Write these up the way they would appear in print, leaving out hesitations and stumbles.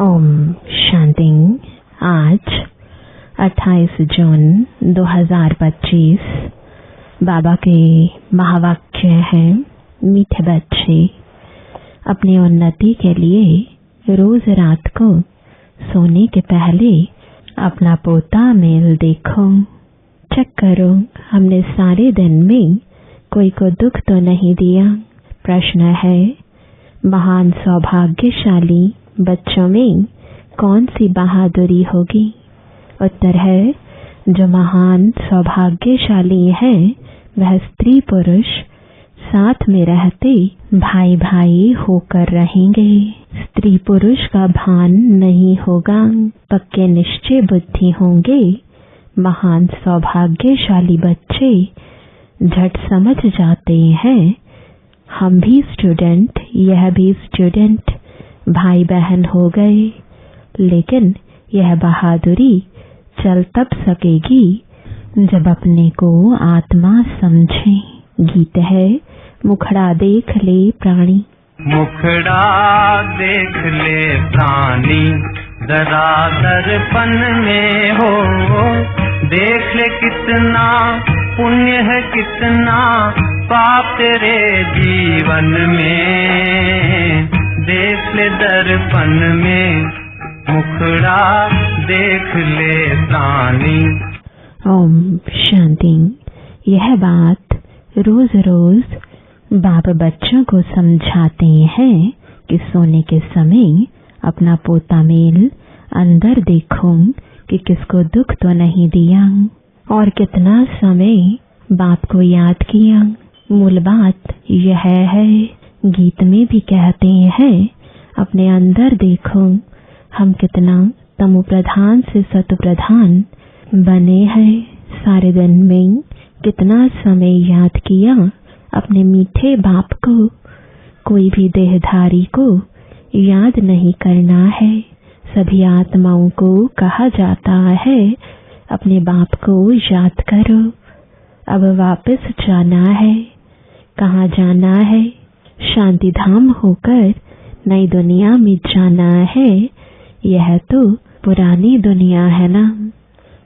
ओम शांति। आज 28 जून 2025 बाबा के महावाक्य हैं, मीठे बच्चे अपनी उन्नति के लिए रोज रात को सोने के पहले अपना पोता मेल देखो, चेक करो हमने सारे दिन में कोई को दुख तो नहीं दिया। प्रश्न है, महान सौभाग्यशाली बच्चों में कौन सी बहादुरी होगी? उत्तर है, जो महान सौभाग्यशाली है वह स्त्री पुरुष साथ में रहते भाई भाई होकर रहेंगे। स्त्री पुरुष का भान नहीं होगा, पक्के निश्चय बुद्धि होंगे। महान सौभाग्यशाली बच्चे झट समझ जाते हैं, हम भी स्टूडेंट, यह भी स्टूडेंट, भाई बहन हो गए। लेकिन यह बहादुरी चल तब सकेगी जब अपने को आत्मा समझे। गीत है, मुखड़ा देख ले प्राणी, मुखड़ा देख ले प्राणी, जरा दर्पण में हो, देख ले कितना पुण्य है कितना पाप तेरे जीवन में, देख ले दर्पण में, मुखड़ा देख ले प्राणी। ओम शांति। यह बात रोज रोज बाप बच्चों को समझाते हैं कि सोने के समय अपना पोता मेल अंदर देखो कि किसको दुख तो नहीं दिया और कितना समय बाप को याद किया। मूल बात यह है, गीत में भी कहते हैं, अपने अंदर देखो हम कितना तमो प्रधान से सतो प्रधान बने हैं। सारे दिन में कितना समय याद किया अपने मीठे बाप को। कोई भी देहधारी को याद नहीं करना है, सभी आत्माओं को कहा जाता है अपने बाप को याद करो। अब वापस जाना है, कहाँ जाना है? शांति धाम होकर नई दुनिया में जाना है। यह तो पुरानी दुनिया है ना।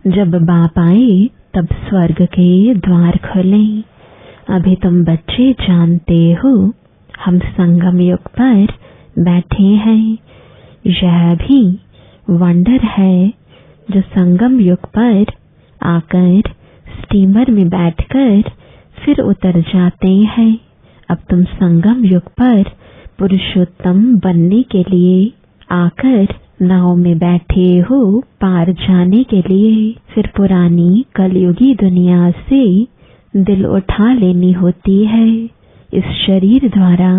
जब बाप आए तब स्वर्ग के द्वार खुले। अभी तुम बच्चे जानते हो हम संगम युग पर बैठे हैं। यह भी वंडर है जो संगम युग पर आकर स्टीमर में बैठकर फिर उतर जाते हैं। अब तुम संगम युग पर पुरुषोत्तम बनने के लिए आकर नाव में बैठे हो पार जाने के लिए। फिर पुरानी कलयुगी दुनिया से दिल उठा लेनी होती है। इस शरीर द्वारा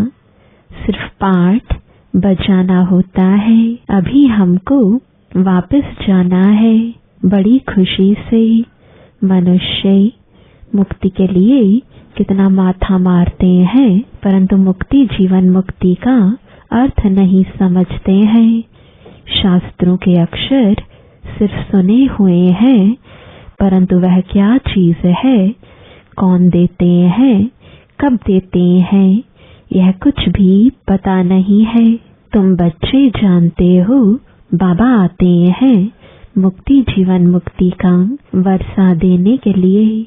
सिर्फ पाठ बजाना होता है। अभी हमको वापस जाना है बड़ी खुशी से। मनुष्य मुक्ति के लिए कितना माथा मारते हैं, परंतु मुक्ति जीवन मुक्ति का अर्थ नहीं समझते हैं। शास्त्रों के अक्षर सिर्फ सुने हुए हैं, परंतु वह क्या चीज है, कौन देते हैं, कब देते हैं, यह कुछ भी पता नहीं है। तुम बच्चे जानते हो बाबा आते हैं मुक्ति जीवन मुक्ति का वर्षा देने के लिए।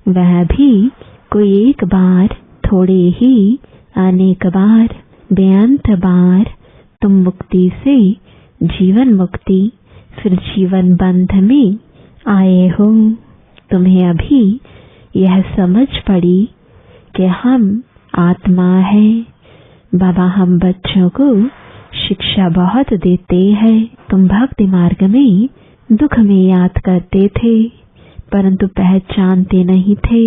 वह भी कोई एक बार, थोड़े ही अनेक बार, बेअंत बार तुम मुक्ति से जीवन मुक्ति फिर जीवन बंध में आए हो। तुम्हें अभी यह समझ पड़ी कि हम आत्मा है। बाबा हम बच्चों को शिक्षा बहुत देते हैं। तुम भक्ति मार्ग में दुख में याद करते थे, परंतु पहचानते नहीं थे।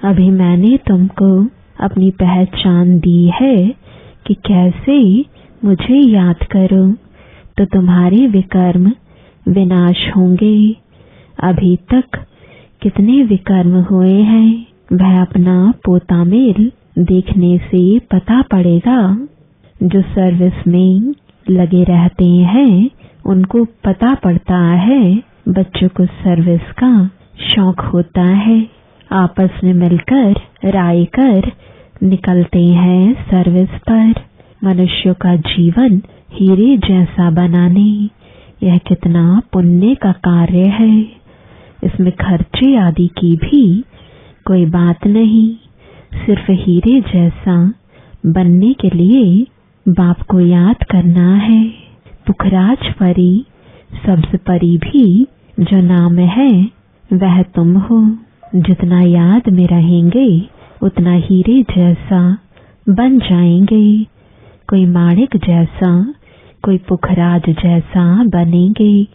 अभी मैंने तुमको अपनी पहचान दी है कि कैसे मुझे याद करो तो तुम्हारे विकर्म विनाश होंगे। अभी तक कितने विकर्म हुए हैं वह अपना पोता मेल देखने से पता पड़ेगा। जो सर्विस में लगे रहते हैं उनको पता पड़ता है। बच्चों को सर्विस का शौक होता है, आपस में मिलकर राय कर निकलते हैं सर्विस पर। मनुष्यों का जीवन हीरे जैसा बनाने, यह कितना पुण्य का कार्य है। इसमें खर्चे आदि की भी कोई बात नहीं। सिर्फ हीरे जैसा बनने के लिए बाप को याद करना है। पुखराज परी, सब्ज परी भी जो नाम है वह तुम हो। जितना याद में रहेंगे उतना हीरे जैसा बन जाएंगे। कोई माणिक जैसा, कोई पुखराज जैसा बनेंगे।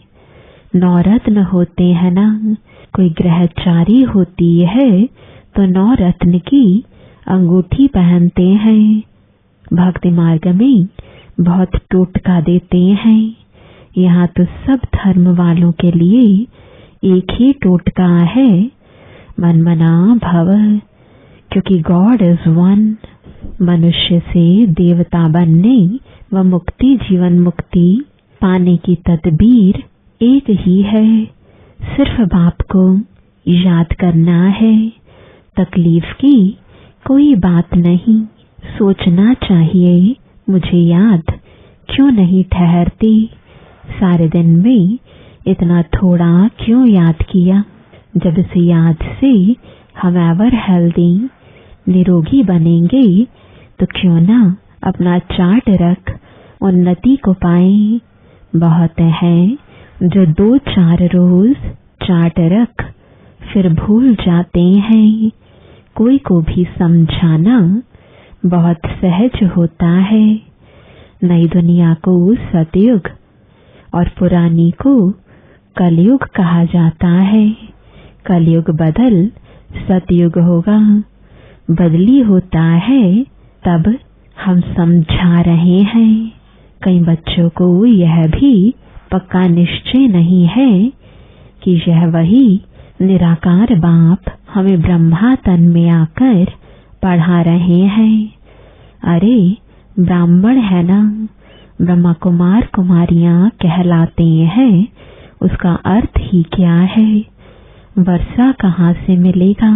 नौरत्न होते हैं ना, कोई ग्रहचारी होती है तो नौरत्न की अंगूठी पहनते हैं। भक्ति मार्ग में बहुत टोटका देते हैं। यहाँ तो सब धर्म वालों के लिए एक ही टोटका है, मनमना भव, क्योंकि गॉड इज वन। मनुष्य से देवता बनने व मुक्ति, जीवन मुक्ति पाने की तदबीर एक ही है। सिर्फ बाप को याद करना है। तकलीफ की कोई बात नहीं। सोचना चाहिए मुझे याद क्यों नहीं ठहरती, सारे दिन में इतना थोड़ा क्यों याद किया। जब इस याद से हम एवर हेल्दी, निरोगी बनेंगे तो क्यों ना अपना चार्ट रख उन्नति को पाए। बहुत है जो 2-4 रोज चार्ट रख फिर भूल जाते हैं। कोई को भी समझाना बहुत सहज होता है। नई दुनिया को सतयुग और पुरानी को कलयुग कहा जाता है। कलयुग बदल सतयुग होगा। बदली होता है तब हम समझा रहे हैं। कई बच्चों को यह भी पक्का निश्चय नहीं है कि यह वही निराकार बाप हमें ब्रह्मा तन में आकर पढ़ा रहे हैं। अरे ब्राह्मण है ना, ब्रह्मा कुमार कुमारियां कहलाते हैं, उसका अर्थ ही क्या है। वर्षा कहाँ से मिलेगा।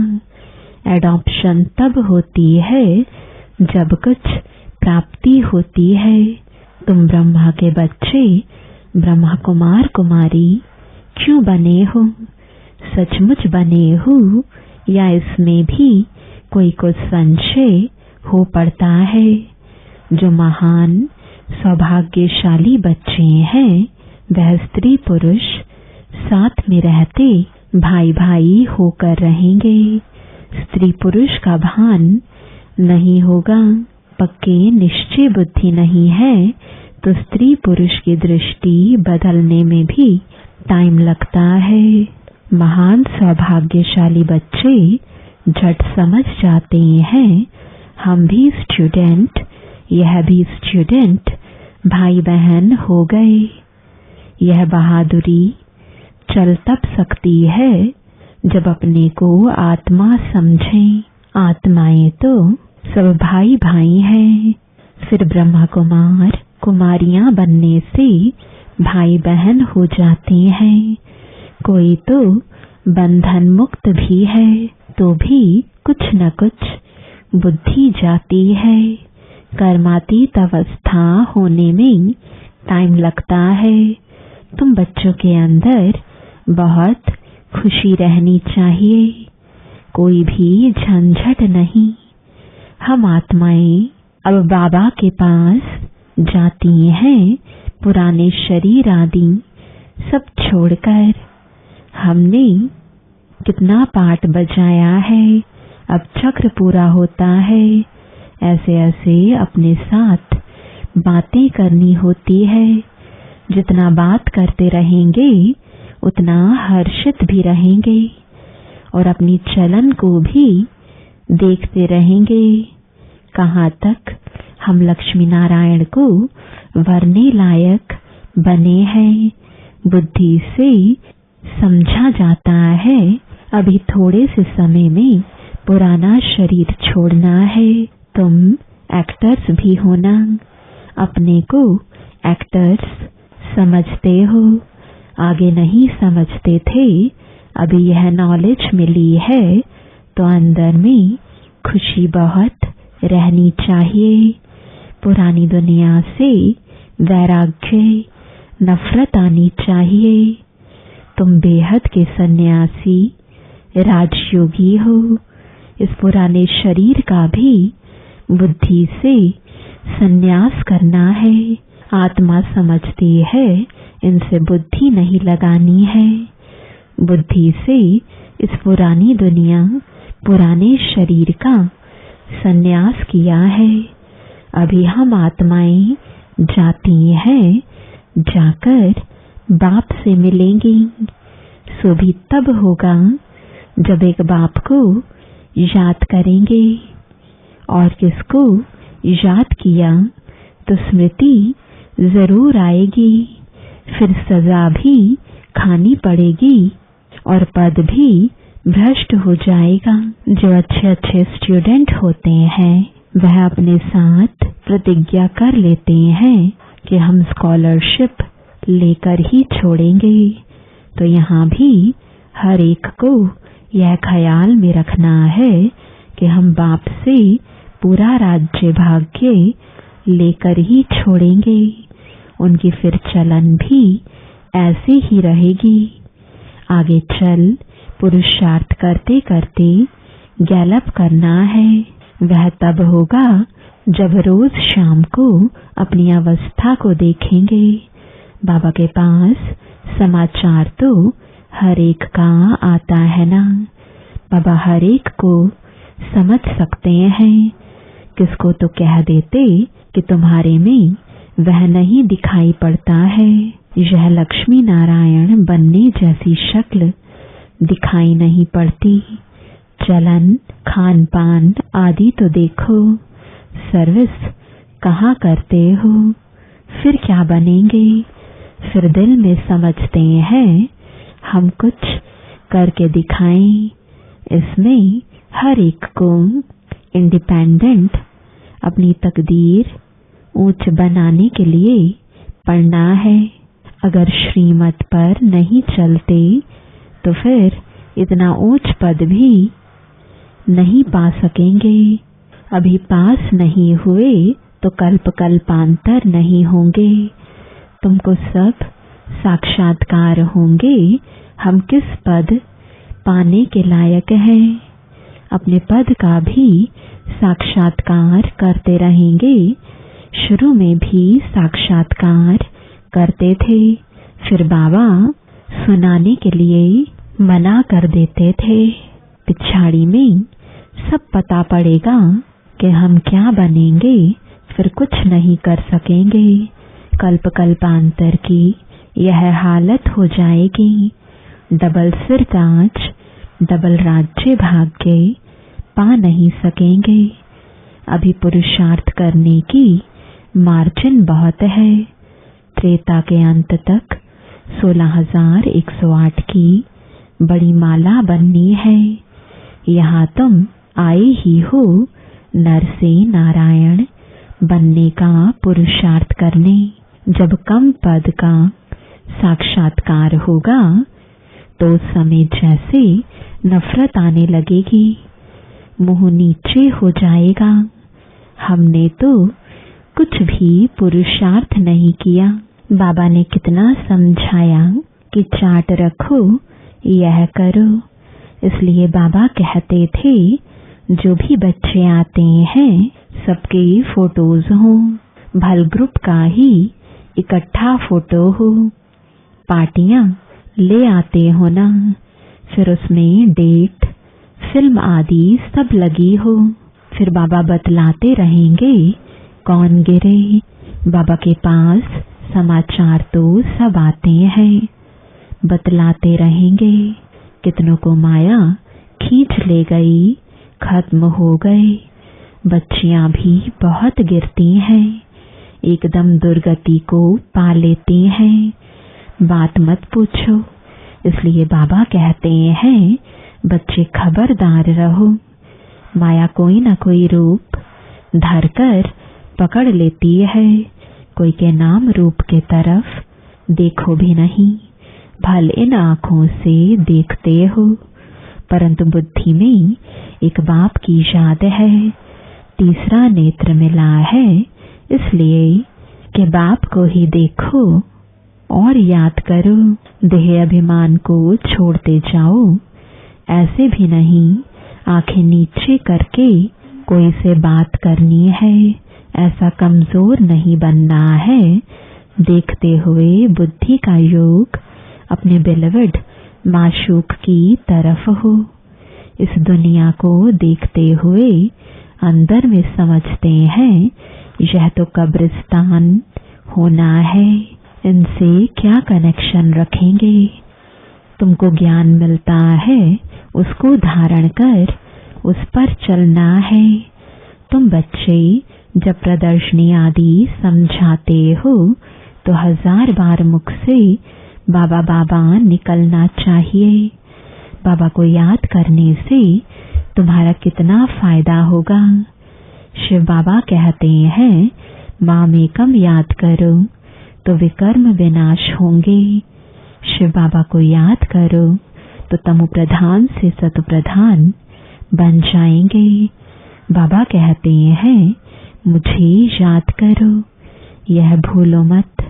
एडॉप्शन तब होती है जब कुछ प्राप्ति होती है। तुम ब्रह्मा के बच्चे, ब्रह्मा कुमार कुमारी क्यों बने हो। सचमुच बने हो या इसमें भी कोई कुछ संशय हो पड़ता है। जो महान सौभाग्यशाली बच्चे हैं वह स्त्री पुरुष साथ में रहते भाई भाई होकर रहेंगे। स्त्री पुरुष का भान नहीं होगा। पक्के निश्चय बुद्धि नहीं है तो स्त्री पुरुष की दृष्टि बदलने में भी टाइम लगता है। महान सौभाग्यशाली बच्चे झट समझ जाते हैं हम भी स्टूडेंट, यह भी स्टूडेंट, भाई बहन हो गए। यह बहादुरी चल तब सकती है जब अपने को आत्मा समझें। आत्माएं तो सब भाई भाई हैं। फिर ब्रह्मा कुमार कुमारियां बनने से भाई बहन हो जाते हैं। कोई तो बंधन मुक्त भी है तो भी कुछ न कुछ बुद्धि जाती है। कर्मातीत अवस्था होने में टाइम लगता है। तुम बच्चों के अंदर बहुत खुशी रहनी चाहिए, कोई भी झंझट नहीं। हम आत्माएं अब बाबा के पास जाती हैं पुराने शरीर आदि सब छोड़कर। हमने कितना पाठ बजाया है, अब चक्र पूरा होता है। ऐसे ऐसे अपने साथ बातें करनी होती है। जितना बात करते रहेंगे उतना हर्षित भी रहेंगे और अपनी चलन को भी देखते रहेंगे। कहाँ तक हम लक्ष्मी नारायण को वरने लायक बने हैं। बुद्धि से समझा जाता है अभी थोड़े से समय में पुराना शरीर छोड़ना है। तुम एक्टर्स भी हो ना, अपने को एक्टर्स समझते हो। आगे नहीं समझते थे, अभी यह नॉलेज मिली है तो अंदर में खुशी बहुत रहनी चाहिए। पुरानी दुनिया से वैराग्य, नफरत आनी चाहिए। तुम बेहद के सन्यासी, राजयोगी हो। इस पुराने शरीर का भी बुद्धि से संन्यास करना है। आत्मा समझती है इनसे बुद्धि नहीं लगानी है। बुद्धि से इस पुरानी दुनिया, पुराने शरीर का संन्यास किया है। अभी हम आत्माएं जाती हैं, जाकर बाप से मिलेंगी। सो भी तब होगा जब एक बाप को याद करेंगे। और किसको याद किया तो स्मृति जरूर आएगी। फिर सजा भी खानी पड़ेगी और पद भी भ्रष्ट हो जाएगा। जो अच्छे अच्छे स्टूडेंट होते हैं वह अपने साथ प्रतिज्ञा कर लेते हैं कि हम स्कॉलरशिप लेकर ही छोड़ेंगे। तो यहाँ भी हर एक को यह ख्याल में रखना है कि हम बाप से पूरा राज्य भाग्य लेकर ही छोड़ेंगे। उनकी फिर चलन भी ऐसे ही रहेगी। आगे चल पुरुषार्थ करते करते गैलप करना है। वह तब होगा जब रोज शाम को अपनी अवस्था को देखेंगे। बाबा के पास समाचार तो हर एक का आता है ना। बाबा हर एक को समझ सकते हैं। किसको तो कह देते कि तुम्हारे में वह नहीं दिखाई पड़ता है। यह लक्ष्मी नारायण बनने जैसी शक्ल दिखाई नहीं पड़ती। चलन, खान पान आदि तो देखो। सर्विस कहाँ करते हो? फिर क्या बनेंगे? फिर दिल में समझते हैं हम कुछ करके दिखाएं। इसमें हर एक को इंडिपेंडेंट अपनी तकदीर ऊंच बनाने के लिए पढ़ना है। अगर श्रीमत पर नहीं चलते तो फिर इतना ऊंच पद भी नहीं पा सकेंगे। अभी पास नहीं हुए तो कल्प कल्पांतर नहीं होंगे। तुमको सब साक्षात्कार होंगे हम किस पद पाने के लायक हैं। अपने पद का भी साक्षात्कार करते रहेंगे। शुरू में भी साक्षात्कार करते थे, फिर बाबा सुनाने के लिए मना कर देते थे। पिछाड़ी में सब पता पड़ेगा कि हम क्या बनेंगे, फिर कुछ नहीं कर सकेंगे। कल्प कल्पांतर की यह हालत हो जाएगी। डबल सिर ताज, डबल राज्य भाग्य पा नहीं सकेंगे। अभी पुरुषार्थ करने की मार्जिन बहुत है। त्रेता के अंत तक 16,108 की बड़ी माला बननी है। यहाँ तुम आए ही हो नर से नारायण बनने का पुरुषार्थ करने। जब कम पद का साक्षात्कार होगा तो उस समय जैसे नफरत आने लगेगी, मुंह नीचे हो जाएगा। हमने तो कुछ भी पुरुषार्थ नहीं किया। बाबा ने कितना समझाया कि चार्ट रखो, यह करो। इसलिए बाबा कहते थे जो भी बच्चे आते हैं सबके फोटोज हो, भल ग्रुप का ही इकट्ठा फोटो हो। पार्टियां ले आते हो ना, फिर उसमें डेट, फिल्म आदि सब लगी हो। फिर बाबा बतलाते रहेंगे कौन गिरे। बाबा के पास समाचार तो सब आते हैं, बतलाते रहेंगे। कितनों को माया खींच ले गई, खत्म हो गए। बच्चियां भी बहुत गिरती हैं, एकदम दुर्गति को पा लेती हैं। बात मत पूछो। इसलिए बाबा कहते हैं बच्चे खबरदार रहो। माया कोई ना कोई रूप धरकर पकड़ लेती है। कोई के नाम रूप के तरफ देखो भी नहीं। भल इन आंखों से देखते हो, परंतु बुद्धि में एक बाप की याद है। तीसरा नेत्र मिला है इसलिए कि बाप को ही देखो और याद करो। देह अभिमान को छोड़ते जाओ। ऐसे भी नहीं आंखें नीचे करके कोई से बात करनी है। ऐसा कमजोर नहीं बनना है। देखते हुए बुद्धि का योग अपने बिलवड माशूक की तरफ हो। इस दुनिया को देखते हुए अंदर में समझते हैं यह तो कब्रिस्तान होना है, इनसे क्या कनेक्शन रखेंगे। तुमको ज्ञान मिलता है, उसको धारण कर उस पर चलना है। तुम बच्चे जब प्रदर्शनी आदि समझाते हो तो 1000 बार मुख से बाबा बाबा निकलना चाहिए। बाबा को याद करने से तुम्हारा कितना फायदा होगा। शिव बाबा कहते हैं माम एकम याद करो तो विकर्म विनाश होंगे। शिव बाबा को याद करो तो तमो प्रधान से सतो प्रधान बन जाएंगे। बाबा कहते हैं मुझे याद करो, यह भूलो मत।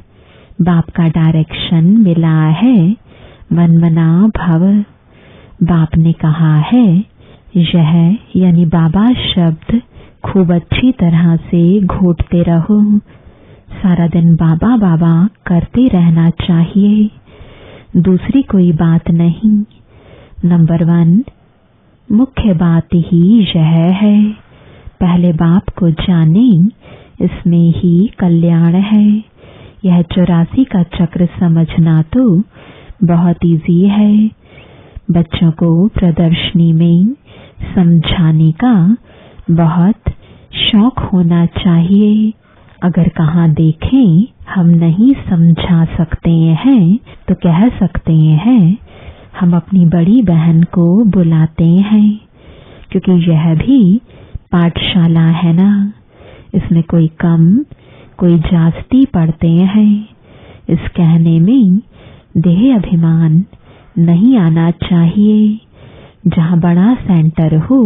बाप का डायरेक्शन मिला है, मन मना भव। बाप ने कहा है यह यानी बाबा शब्द खूब अच्छी तरह से घोटते रहो। सारा दिन बाबा बाबा करते रहना चाहिए, दूसरी कोई बात नहीं। नंबर 1 मुख्य बात ही यह है, पहले बाप को जाने, इसमें ही कल्याण है। यह 84 का चक्र समझना तो बहुत इजी है। बच्चों को प्रदर्शनी में समझाने का बहुत शौक होना चाहिए। अगर कहाँ देखें हम नहीं समझा सकते हैं तो कह सकते हैं हम अपनी बड़ी बहन को बुलाते हैं, क्योंकि यह भी पाठशाला है ना। इसमें कोई कम कोई जास्ती पढ़ते हैं। इस कहने में देह अभिमान नहीं आना चाहिए। जहाँ बड़ा सेंटर हो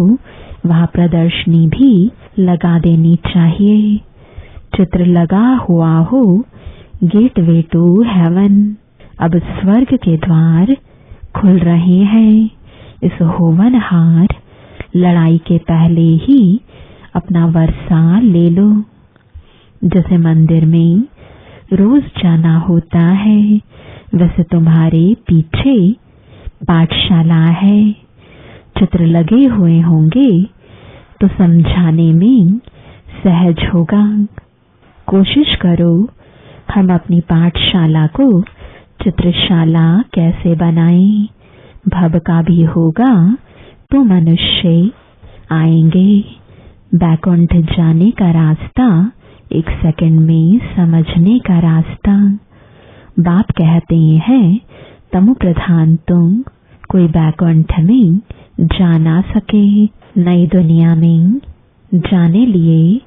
वहाँ प्रदर्शनी भी लगा देनी चाहिए। चित्र लगा हुआ हो गेटवे टू हेवन। अब स्वर्ग के द्वार खुल रहे हैं। इस होवनहार लड़ाई के पहले ही अपना वर्षा ले लो। जैसे मंदिर में रोज जाना होता है, वैसे तुम्हारे पीछे पाठशाला है। चित्र लगे हुए होंगे तो समझाने में सहज होगा। कोशिश करो हम अपनी पाठशाला को चित्रशाला कैसे बनाएं। भव का भी होगा तो मनुष्य आएंगे। बैकुंठ जाने का रास्ता 1 सेकंड में समझने का रास्ता। बाप कहते हैं तमो प्रधान तुम कोई बैकुंठ में जा ना सके। नई दुनिया में जाने लिए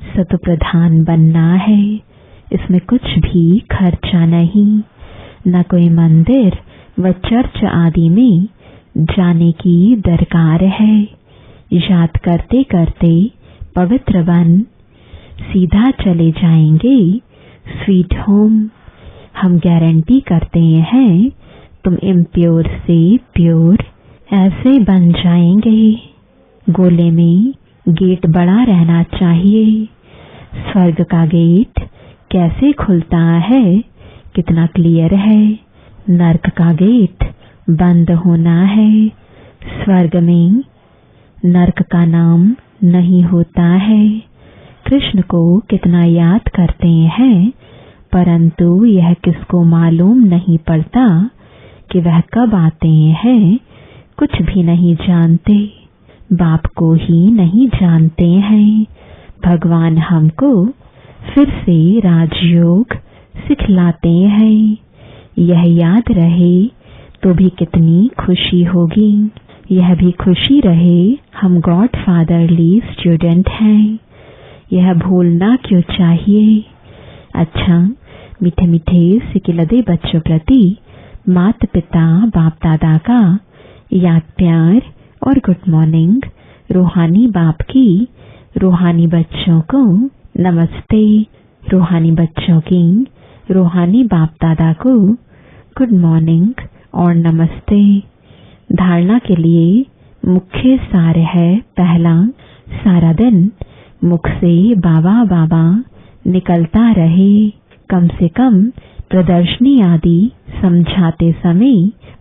सतो प्रधान बनना है। इसमें कुछ भी खर्चा नहीं, न कोई मंदिर व चर्च आदि में जाने की दरकार है। याद करते करते पवित्र बन सीधा चले जाएंगे स्वीट होम। हम गारंटी करते हैं तुम इम्प्योर से प्योर ऐसे बन जाएंगे। गोले में गेट बड़ा रहना चाहिए। स्वर्ग का गेट कैसे खुलता है कितना क्लियर है। नरक का गेट बंद होना है। स्वर्ग में नरक का नाम नहीं होता है। कृष्ण को कितना याद करते हैं, परंतु यह किसको मालूम नहीं पड़ता कि वह कब आते हैं। कुछ भी नहीं जानते, बाप को ही नहीं जानते हैं। भगवान हमको फिर से राजयोग सिखलाते हैं। यह याद रहे तो भी कितनी खुशी होगी। यह भी खुशी रहे हम गॉड फादरली स्टूडेंट हैं। यह भूलना क्यों चाहिए। अच्छा, मीठे मीठे सिकिलदे बच्चों प्रति माता पिता बाप दादा का याद प्यार और गुड मॉर्निंग। रूहानी बाप की रूहानी बच्चों को नमस्ते। रूहानी बच्चों की रूहानी बाप दादा को गुड मॉर्निंग और नमस्ते। धारणा के लिए मुख्य सार है। पहला, सारा दिन मुख से बाबा बाबा निकलता रहे। कम से कम प्रदर्शनी आदि समझाते समय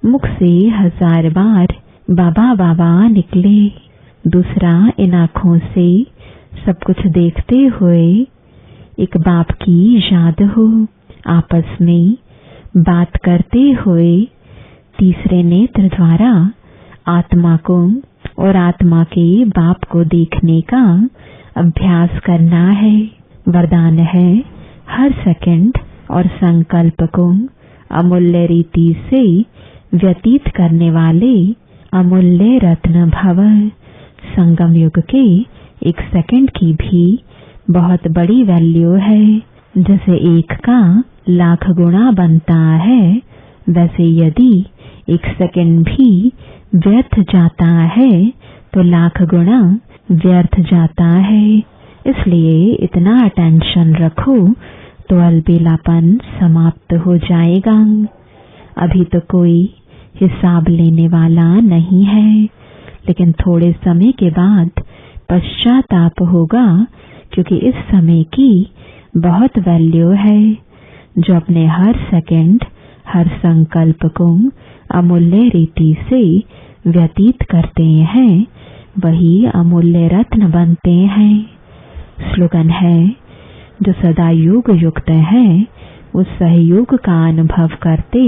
मुख से 1000 बार बाबा बाबा निकले। दूसरा, इन आँखों से सब कुछ देखते हुए एक बाप की याद हो। आपस में बात करते हुए तीसरे नेत्र द्वारा आत्मा को और आत्मा के बाप को देखने का अभ्यास करना है। वरदान है, हर सेकंड और संकल्प को अमूल्य रीति से व्यतीत करने वाले अमूल्य रत्न भव। संगम युग के एक सेकंड की भी बहुत बड़ी वैल्यू है। जैसे 1 का लाख गुना बनता है, वैसे यदि 1 सेकंड भी व्यर्थ जाता है तो लाख गुना व्यर्थ जाता है। इसलिए इतना अटेंशन रखो तो अलबेलापन समाप्त हो जाएगा। अभी तो कोई हिसाब लेने वाला नहीं है, लेकिन थोड़े समय के बाद पश्चाताप होगा, क्योंकि इस समय की बहुत वैल्यू है। जो अपने हर सेकंड हर संकल्प को अमूल्य रीति से व्यतीत करते हैं, वही अमूल्य रत्न बनते हैं। स्लोगन है, जो सदा योग युक्त है वो सहयोग का अनुभव करते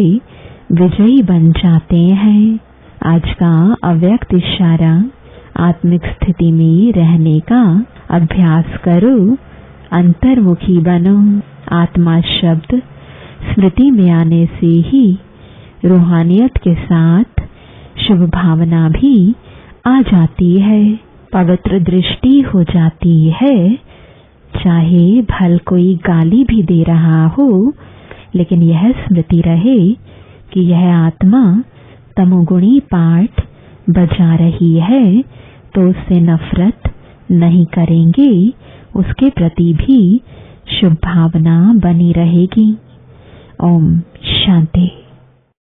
विजयी बन जाते हैं। आज का अव्यक्त इशारा, आत्मिक स्थिति में रहने का अभ्यास करो, अंतर्मुखी बनो। आत्मा शब्द स्मृति में आने से ही रूहानियत के साथ शुभ भावना भी आ जाती है, पवित्र दृष्टि हो जाती है। चाहे भल कोई गाली भी दे रहा हो, लेकिन यह स्मृति रहे कि यह आत्मा तमोगुणी पाठ बजा रही है, तो उससे नफरत नहीं करेंगे, उसके प्रति भी शुभ भावना बनी रहेगी। ओम शांति।